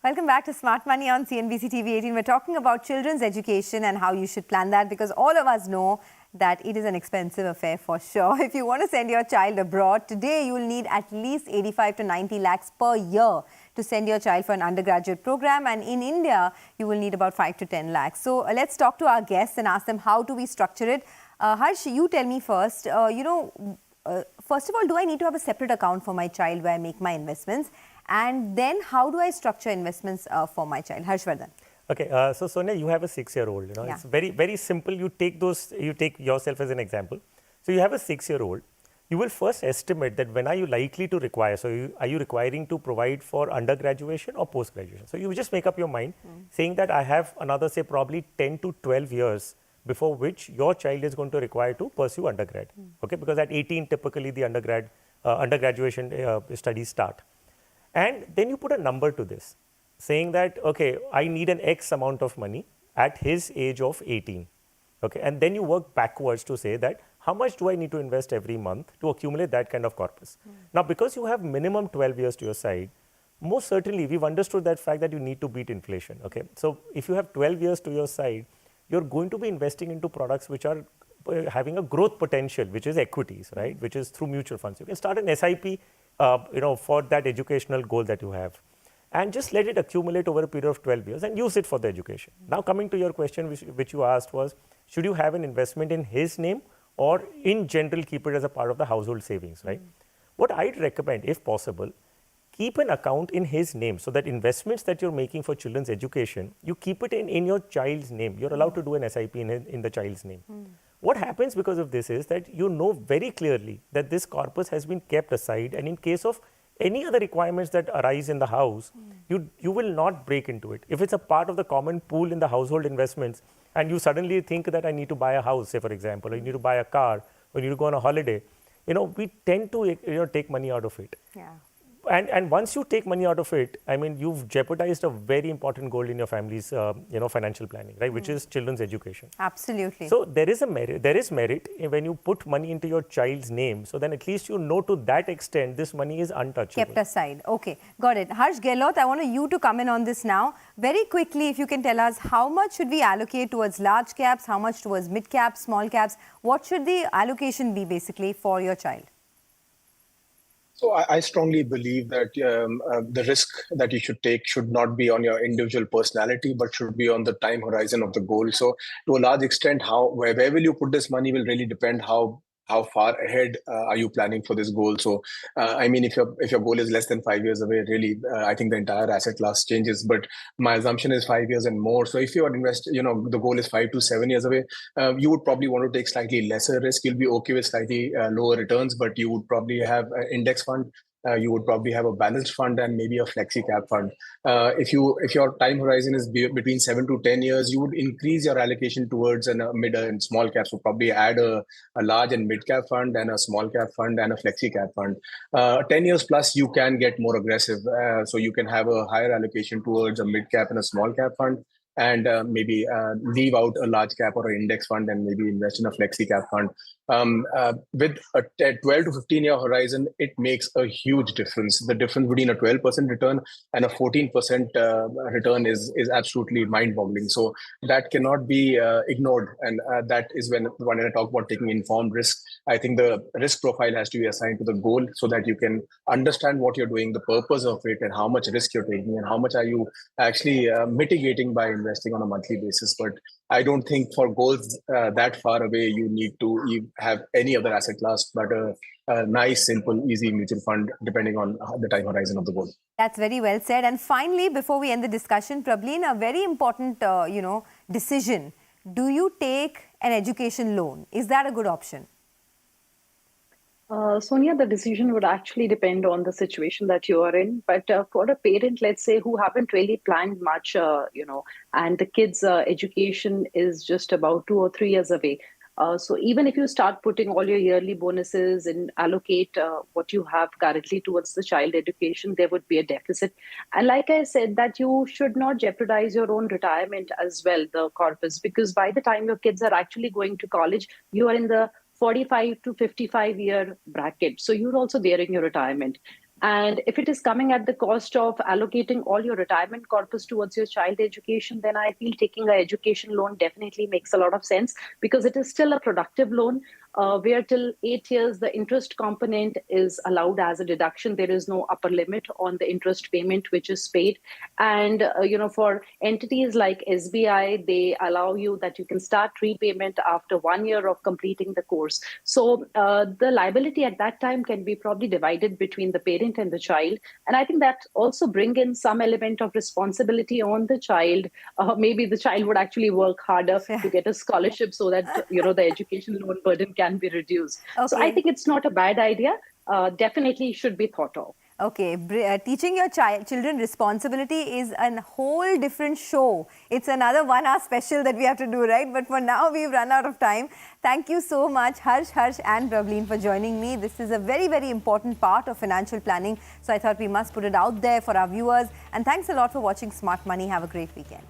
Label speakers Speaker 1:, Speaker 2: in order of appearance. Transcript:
Speaker 1: Welcome back to Smart Money on CNBC TV 18. We're talking about children's education and how you should plan that, because all of us know that it is an expensive affair for sure. If you want to send your child abroad, today you will need at least 85 to 90 lakhs per year to send your child for an undergraduate program. And in India, you will need about 5 to 10 lakhs. So let's talk to our guests and ask them how do we structure it. Harsh, you tell me first, first of all, do I need to have a separate account for my child where I make my investments? And then how do I structure investments for my child? Harshvardhan.
Speaker 2: Okay, so Sonia, you have a 6-year-old.
Speaker 1: Yeah.
Speaker 2: It's very simple. You take yourself as an example. So you have a 6-year-old. You will first estimate that when are you likely to require. So are you requiring to provide for undergraduation or post-graduation? So you just make up your mind, saying that I have another, say, probably 10 to 12 years before which your child is going to require to pursue undergrad. Okay, because at 18, typically the undergraduation studies start. And then you put a number to this, saying that, okay, I need an X amount of money at his age of 18. Okay, and then you work backwards to say that how much do I need to invest every month to accumulate that kind of corpus? Now, because you have minimum 12 years to your side, most certainly we've understood that fact that you need to beat inflation. Okay, so if you have 12 years to your side, you're going to be investing into products which are having a growth potential, which is equities, right? Which is through mutual funds. You can start an SIP, for that educational goal that you have, and just let it accumulate over a period of 12 years and use it for the education. Now, coming to your question, which you asked was, should you have an investment in his name or in general keep it as a part of the household savings, right? What I'd recommend, if possible, keep an account in his name so that investments that you're making for children's education, you keep it in your child's name. You're allowed to do an SIP in the child's name. What happens because of this is that you know very clearly that this corpus has been kept aside, and in case of any other requirements that arise in the house, you will not break into it. If it's a part of the common pool in the household investments and you suddenly think that I need to buy a house, say for example, or you need to buy a car, or you need to go on a holiday, we tend to take money out of it.
Speaker 1: Yeah.
Speaker 2: And once you take money out of it, I mean, you've jeopardized a very important goal in your family's, financial planning, right? Which is children's education.
Speaker 1: Absolutely.
Speaker 2: So there is merit when you put money into your child's name. So then at least you know to that extent, this money is untouchable.
Speaker 1: Kept aside. Okay, got it. Harsh Gehlot, I want you to come in on this now. Very quickly, if you can tell us how much should we allocate towards large caps, how much towards mid caps, small caps? What should the allocation be basically for your child?
Speaker 3: So I strongly believe that the risk that you should take should not be on your individual personality, but should be on the time horizon of the goal. So to a large extent, where will you put this money will really depend how far ahead are you planning for this goal. So I mean, if your goal is less than 5 years away, really, I think the entire asset class changes. But my assumption is 5 years and more. So if you are the goal is 5 to 7 years away, you would probably want to take slightly lesser risk. You'll be okay with slightly lower returns, but you would probably have an index fund. You would probably have a balanced fund and maybe a flexi cap fund. If your time horizon is between 7 to 10 years, you would increase your allocation towards a mid and small caps. So probably add a large and mid cap fund and a small cap fund and a flexi cap fund. 10 years plus, you can get more aggressive. So you can have a higher allocation towards a mid cap and a small cap fund, and maybe leave out a large cap or an index fund and maybe invest in a flexi cap fund. With a 12 to 15 year horizon, it makes a huge difference. The difference between a 12% return and a 14% return is absolutely mind boggling. So that cannot be ignored. And that is when I talk about taking informed risk, I think the risk profile has to be assigned to the goal so that you can understand what you're doing, the purpose of it, and how much risk you're taking, and how much are you actually mitigating by investing on a monthly basis. But I don't think for goals that far away, you need to have any other asset class but a nice, simple, easy mutual fund, depending on the time horizon of the goal.
Speaker 1: That's very well said. And finally, before we end the discussion, Prableen, a very important, decision. Do you take an education loan? Is that a good option?
Speaker 4: Sonia, the decision would actually depend on the situation that you are in. But for a parent, let's say, who haven't really planned much, and the kids' education is just about 2 or 3 years away. So even if you start putting all your yearly bonuses and allocate what you have currently towards the child education, there would be a deficit. And like I said, that you should not jeopardize your own retirement as well, the corpus, because by the time your kids are actually going to college, you are in the 45 to 55 year bracket. So you're also there in your retirement. And if it is coming at the cost of allocating all your retirement corpus towards your child education, then I feel taking an education loan definitely makes a lot of sense, because it is still a productive loan. Where till 8 years, the interest component is allowed as a deduction. There is no upper limit on the interest payment which is paid. And, for entities like SBI, they allow you that you can start repayment after 1 year of completing the course. So the liability at that time can be probably divided between the parent and the child. And I think that also bring in some element of responsibility on the child. Maybe the child would actually work harder to get a scholarship so that, the education loan burden can be reduced. So I
Speaker 1: Okay.
Speaker 4: think it's not a bad idea. Definitely should be thought of.
Speaker 1: Okay, teaching your children responsibility is a whole different show. It's another 1 hour special that we have to do, right? But for now, we've run out of time. Thank you so much, Harsh, and Pravleen, for joining me. This is a very, very important part of financial planning. So I thought we must put it out there for our viewers. And thanks a lot for watching Smart Money. Have a great weekend.